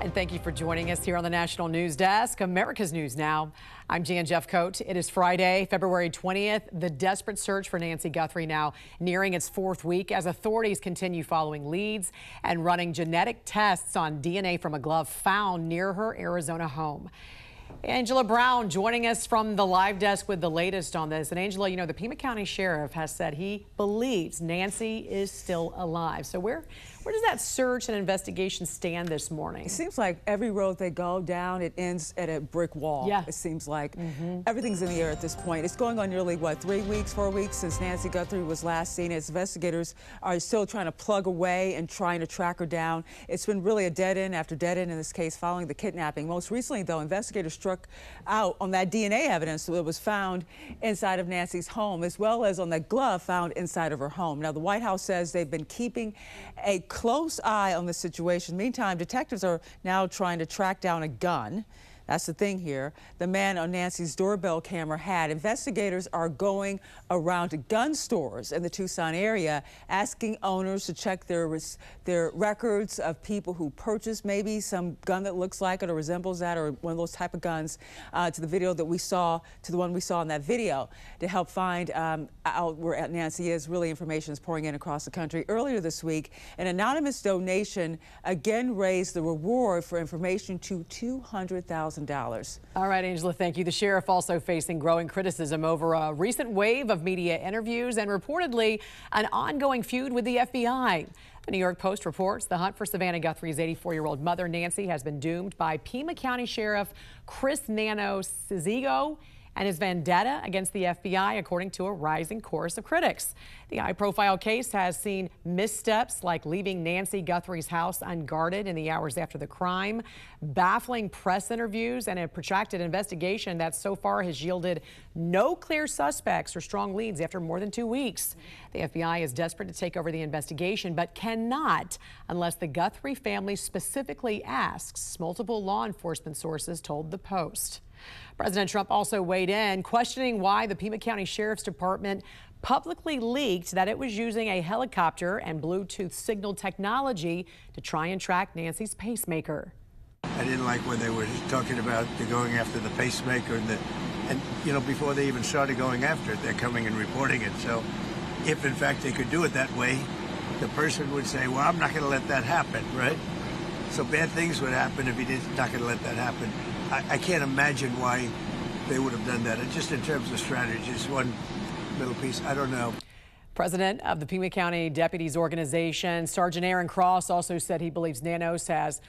And thank you for joining us here on the National News Desk, America's News Now. I'm Jan Jeffcoat. It is Friday, February 20th. The desperate search for Nancy Guthrie now nearing its fourth week as authorities continue following leads and running genetic tests on DNA from a glove found near her Arizona home. Angela Brown joining us from the live desk with the latest on this. And Angela, you know, the Pima County Sheriff has said he believes Nancy is still alive. So where does that search and investigation stand this morning? It seems like every road they go down, it ends at a brick wall. Yeah. It seems like everything's in the air at this point. It's going on nearly, what, 3 weeks, 4 weeks since Nancy Guthrie was last seen. As investigators are still trying to plug away and trying to track her down. It's been really a dead end after dead end in this case following the kidnapping. Most recently, though, investigators struck out on that DNA evidence that was found inside of Nancy's home, as well as on that glove found inside of her home. Now, the White House says they've been keeping a close eye on the situation. Meantime, detectives are now trying to track down a gun. That's the thing here. The man on Nancy's doorbell camera had. Investigators are going around to gun stores in the Tucson area, asking owners to check their records of people who purchased maybe some gun that looks like it or resembles that, or one of those type of guns, to the video that we saw, to the one we saw in that video, to help find out where Nancy is. Really, information is pouring in across the country. Earlier this week, an anonymous donation again raised the reward for information to $200,000. All right, Angela, thank you. The sheriff also facing growing criticism over a recent wave of media interviews and reportedly an ongoing feud with the FBI. The New York Post reports the hunt for Savannah Guthrie's 84-year-old mother, Nancy, has been doomed by Pima County Sheriff Chris Nanos and his vendetta against the FBI, according to a rising chorus of critics. The high-profile case has seen missteps like leaving Nancy Guthrie's house unguarded in the hours after the crime, baffling press interviews, and a protracted investigation that so far has yielded no clear suspects or strong leads after more than 2 weeks. The FBI is desperate to take over the investigation, but cannot unless the Guthrie family specifically asks, multiple law enforcement sources told the Post. President Trump also weighed in, questioning why the Pima County Sheriff's Department publicly leaked that it was using a helicopter and Bluetooth signal technology to try and track Nancy's pacemaker. I didn't like when they were talking about going after the pacemaker and you know, before they even started going after it, they're coming and reporting it. So if in fact they could do it that way, the person would say, well, I'm not going to let that happen, right? So bad things would happen if he not going to let that happen. I can't imagine why they would have done that. And just in terms of strategy, just one little piece, I don't know. President of the Pima County Deputies Organization, Sergeant Aaron Cross, also said he believes Nanos has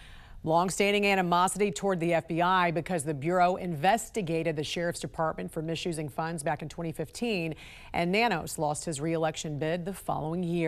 longstanding animosity toward the FBI because the Bureau investigated the Sheriff's Department for misusing funds back in 2015, and Nanos lost his re-election bid the following year.